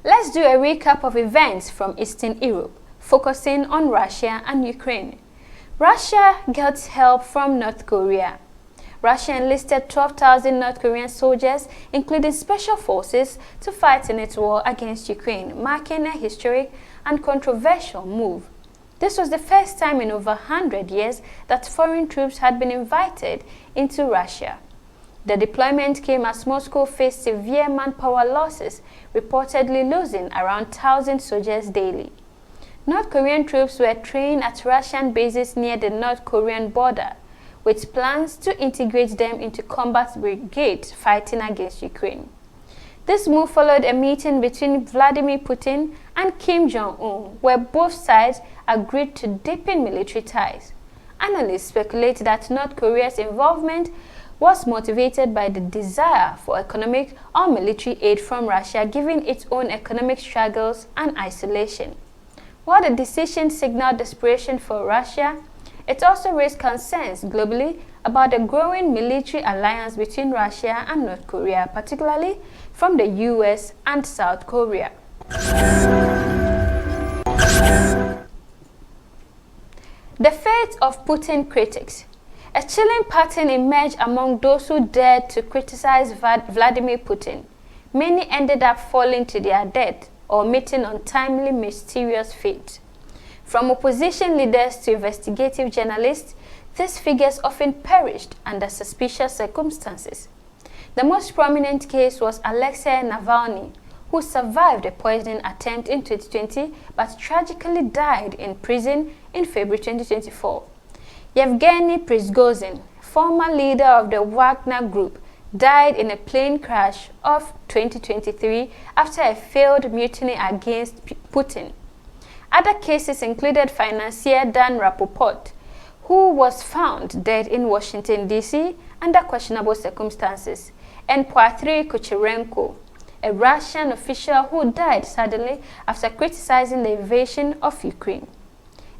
Let's do a recap of events from Eastern Europe, focusing on Russia and Ukraine. Russia gets help from North Korea. Russia enlisted 12,000 North Korean soldiers, including special forces, to fight in its war against Ukraine, marking a historic and controversial move. This was the first time in over 100 years that foreign troops had been invited into Russia. The deployment came as Moscow faced severe manpower losses, reportedly losing around 1,000 soldiers daily. North Korean troops were trained at Russian bases near the North Korean border, with plans to integrate them into combat brigades fighting against Ukraine. This move followed a meeting between Vladimir Putin and Kim Jong-un, where both sides agreed to deepen military ties. Analysts speculate that North Korea's involvement was motivated by the desire for economic or military aid from Russia, given its own economic struggles and isolation. While the decision signaled desperation for Russia, it also raised concerns globally about the growing military alliance between Russia and North Korea, particularly from the US and South Korea. The fate of Putin critics. A chilling pattern emerged among those who dared to criticize Vladimir Putin. Many ended up falling to their death or meeting untimely, mysterious fate. From opposition leaders to investigative journalists, these figures often perished under suspicious circumstances. The most prominent case was Alexei Navalny, who survived a poisoning attempt in 2020 but tragically died in prison in February 2024. Yevgeny Prigozhin, former leader of the Wagner Group, died in a plane crash of 2023 after a failed mutiny against Putin. Other cases included financier Dan Rapoport, who was found dead in Washington, D.C. under questionable circumstances, and Pyotr Kucherenko, a Russian official who died suddenly after criticizing the invasion of Ukraine.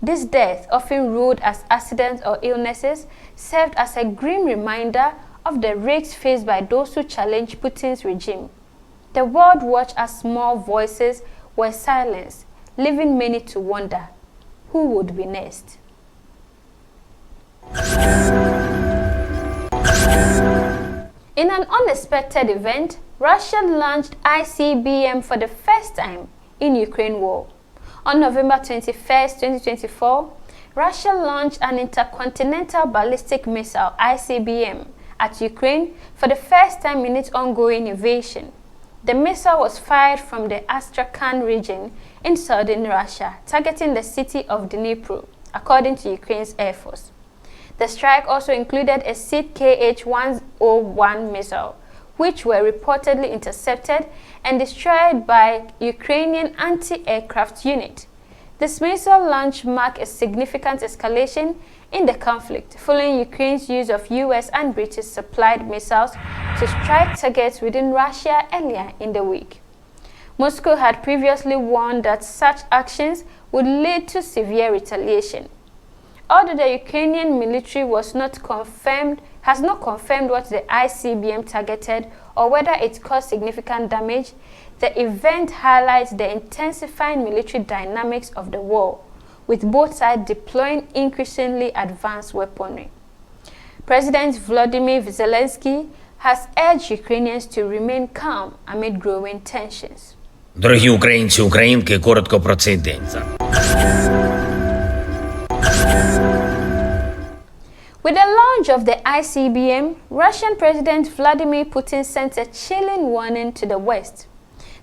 This death, often ruled as accidents or illnesses, served as a grim reminder of the risks faced by those who challenge Putin's regime. The world watched as small voices were silenced, leaving many to wonder who would be next. In an unexpected event, Russia launched ICBM for the first time in Ukraine war. On November 21, 2024, Russia launched an intercontinental ballistic missile (ICBM) at Ukraine for the first time in its ongoing invasion. The missile was fired from the Astrakhan region in southern Russia, targeting the city of Dnipro, according to Ukraine's Air Force. The strike also included a Kh-101 missile, which were reportedly intercepted and destroyed by Ukrainian anti-aircraft unit. This missile launch marked a significant escalation in the conflict, following Ukraine's use of US and British-supplied missiles to strike targets within Russia earlier in the week. Moscow had previously warned that such actions would lead to severe retaliation. Although the Ukrainian military has not confirmed what the ICBM targeted or whether it caused significant damage, the event highlights the intensifying military dynamics of the war, with both sides deploying increasingly advanced weaponry. President Volodymyr Zelensky has urged Ukrainians to remain calm amid growing tensions. Дорогі українці, українки, коротко про цей день. With the launch of the ICBM, Russian President Vladimir Putin sent a chilling warning to the West.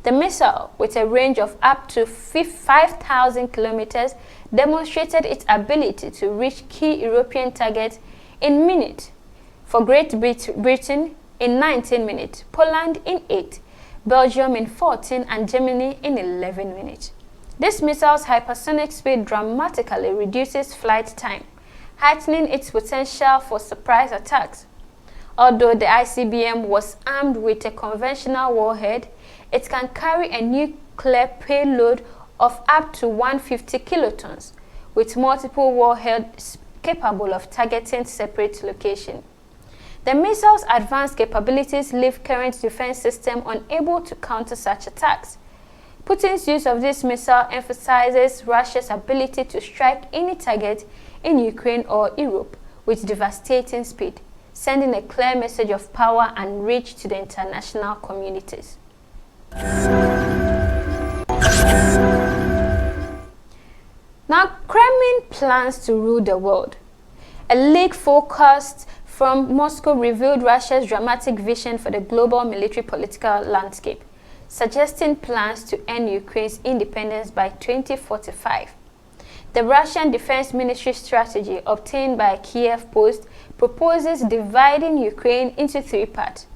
The missile, with a range of up to 5,000 kilometers, demonstrated its ability to reach key European targets in minutes. For Great Britain, in 19 minutes, Poland in 8, Belgium in 14, and Germany in 11 minutes. This missile's hypersonic speed dramatically reduces flight time, heightening its potential for surprise attacks. Although the ICBM was armed with a conventional warhead, it can carry a nuclear payload of up to 150 kilotons, with multiple warheads capable of targeting separate locations. The missile's advanced capabilities leave current defense systems unable to counter such attacks. Putin's use of this missile emphasizes Russia's ability to strike any target in Ukraine or Europe with devastating speed, sending a clear message of power and reach to the international communities. Now, Kremlin plans to rule the world. A leak forecast from Moscow revealed Russia's dramatic vision for the global military-political landscape, suggesting plans to end Ukraine's independence by 2045. The Russian Defense Ministry strategy obtained by Kiev Post proposes dividing Ukraine into three parts,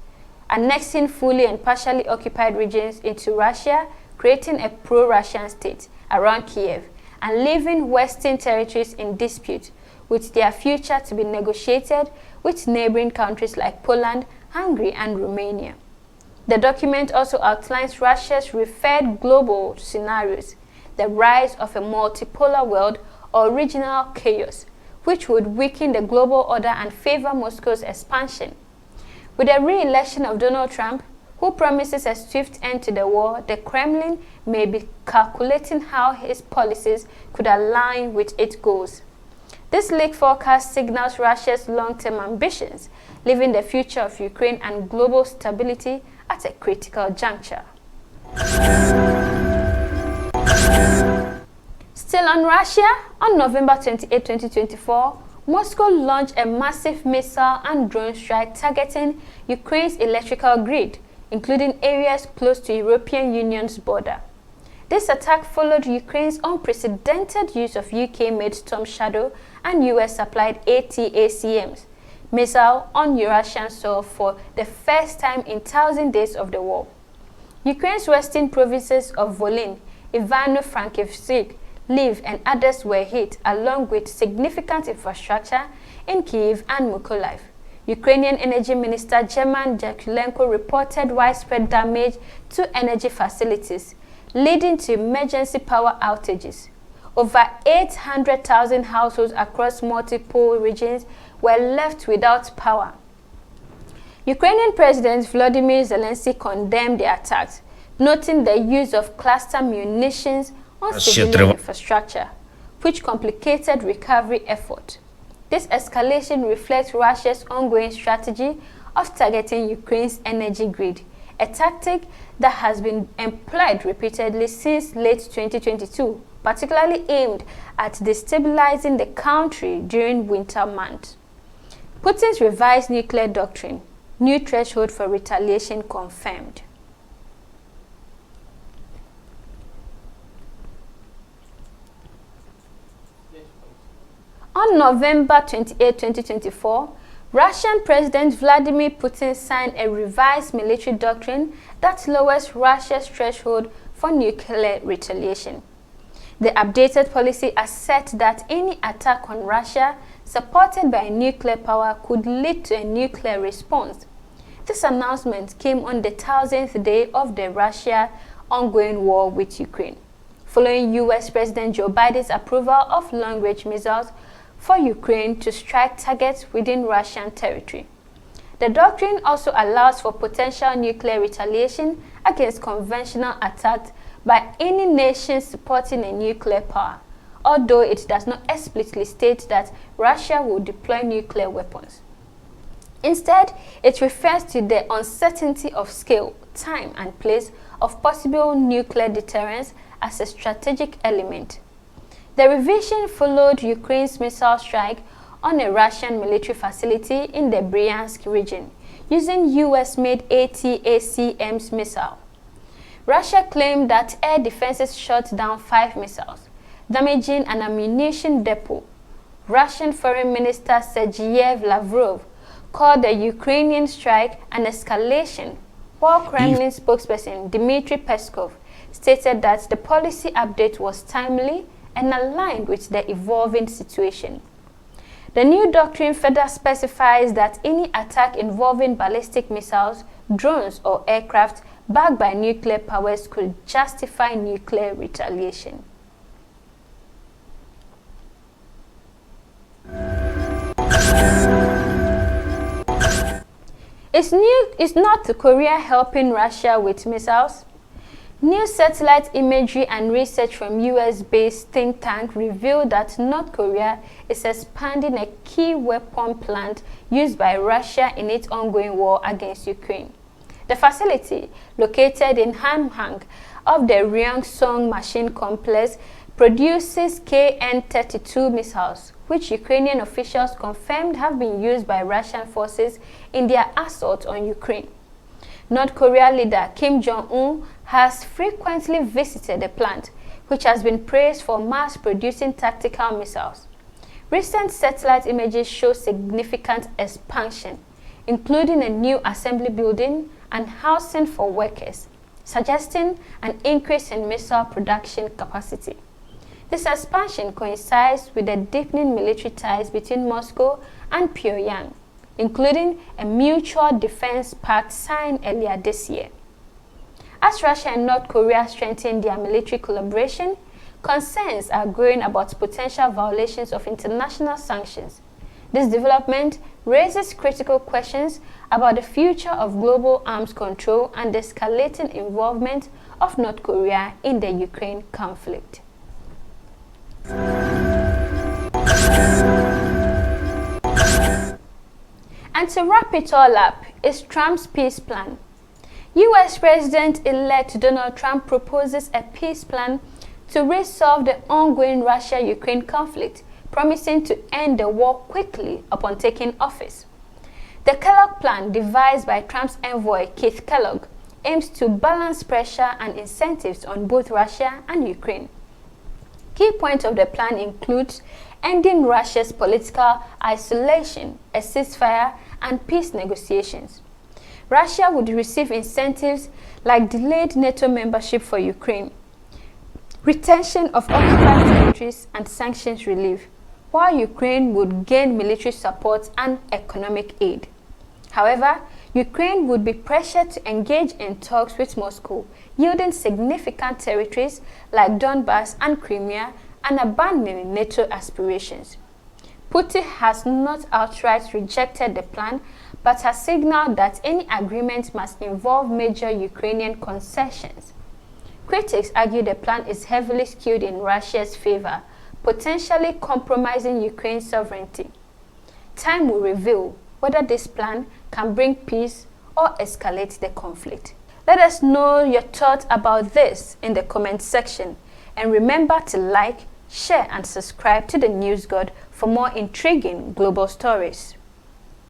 annexing fully and partially occupied regions into Russia, creating a pro-Russian state around Kiev, and leaving Western territories in dispute, with their future to be negotiated with neighboring countries like Poland, Hungary, and Romania. The document also outlines Russia's referred global scenarios, the rise of a multipolar world or regional chaos, which would weaken the global order and favor Moscow's expansion. With the re-election of Donald Trump, who promises a swift end to the war, the Kremlin may be calculating how his policies could align with its goals. This leak forecast signals Russia's long-term ambitions, leaving the future of Ukraine and global stability at a critical juncture. Still on Russia, on November 28, 2024, Moscow launched a massive missile and drone strike targeting Ukraine's electrical grid, including areas close to European Union's border. This attack followed Ukraine's unprecedented use of UK-made Storm Shadow and US-supplied ATACMs missile on Russian soil for the first time in 1,000 days of the war. Ukraine's western provinces of Volyn, Ivano-Frankivsk, Lviv, and others were hit, along with significant infrastructure in Kyiv and Mykolaiv. Ukrainian Energy Minister German Jakulenko reported widespread damage to energy facilities, leading to emergency power outages. Over 800,000 households across multiple regions were left without power. Ukrainian President Volodymyr Zelensky condemned the attacks, noting the use of cluster munitions on civilian infrastructure, which complicated recovery efforts. This escalation reflects Russia's ongoing strategy of targeting Ukraine's energy grid, a tactic that has been employed repeatedly since late 2022, particularly aimed at destabilizing the country during winter months. Putin's revised nuclear doctrine, new threshold for retaliation confirmed. On November 28, 2024, Russian President Vladimir Putin signed a revised military doctrine that lowers Russia's threshold for nuclear retaliation. The updated policy asserts that any attack on Russia supported by a nuclear power could lead to a nuclear response. This announcement came on the 1,000th day of the Russia ongoing war with Ukraine, following US President Joe Biden's approval of long-range missiles for Ukraine to strike targets within Russian territory. The doctrine also allows for potential nuclear retaliation against conventional attacks by any nation supporting a nuclear power, although it does not explicitly state that Russia will deploy nuclear weapons. Instead, it refers to the uncertainty of scale, time, and place of possible nuclear deterrence as a strategic element. The revision followed Ukraine's missile strike on a Russian military facility in the Bryansk region, using US-made ATACMs missile. Russia claimed that air defenses shot down 5 missiles, damaging an ammunition depot. Russian Foreign Minister Sergei Lavrov called the Ukrainian strike an escalation, while Kremlin spokesperson Dmitry Peskov stated that the policy update was timely and aligned with the evolving situation. The new doctrine further specifies that any attack involving ballistic missiles, drones, or aircraft backed by nuclear powers could justify nuclear retaliation. Is North Korea helping Russia with missiles? New satellite imagery and research from US-based think tank revealed that North Korea is expanding a key weapon plant used by Russia in its ongoing war against Ukraine. The facility, located in Hamhung of the Ryong-song Machine Complex, produces KN-32 missiles, which Ukrainian officials confirmed have been used by Russian forces in their assault on Ukraine. North Korea leader Kim Jong-un has frequently visited the plant, which has been praised for mass-producing tactical missiles. Recent satellite images show significant expansion, including a new assembly building and housing for workers, suggesting an increase in missile production capacity. This expansion coincides with the deepening military ties between Moscow and Pyongyang, including a mutual defense pact signed earlier this year. As Russia and North Korea strengthen their military collaboration, concerns are growing about potential violations of international sanctions. This development raises critical questions about the future of global arms control and the escalating involvement of North Korea in the Ukraine conflict. And to wrap it all up is Trump's peace plan. US President-elect Donald Trump proposes a peace plan to resolve the ongoing Russia-Ukraine conflict, promising to end the war quickly upon taking office. The Kellogg Plan, devised by Trump's envoy Keith Kellogg, aims to balance pressure and incentives on both Russia and Ukraine. Key points of the plan include ending Russia's political isolation, a ceasefire, and peace negotiations. Russia would receive incentives like delayed NATO membership for Ukraine, retention of occupied territories, and sanctions relief, while Ukraine would gain military support and economic aid. However, Ukraine would be pressured to engage in talks with Moscow, yielding significant territories like Donbas and Crimea and abandoning NATO aspirations. Putin has not outright rejected the plan, but has signaled that any agreement must involve major Ukrainian concessions. Critics argue the plan is heavily skewed in Russia's favor, potentially compromising Ukraine's sovereignty. Time will reveal whether this plan can bring peace or escalate the conflict. Let us know your thoughts about this in the comment section, and remember to like, share and subscribe to the News God for more intriguing global stories.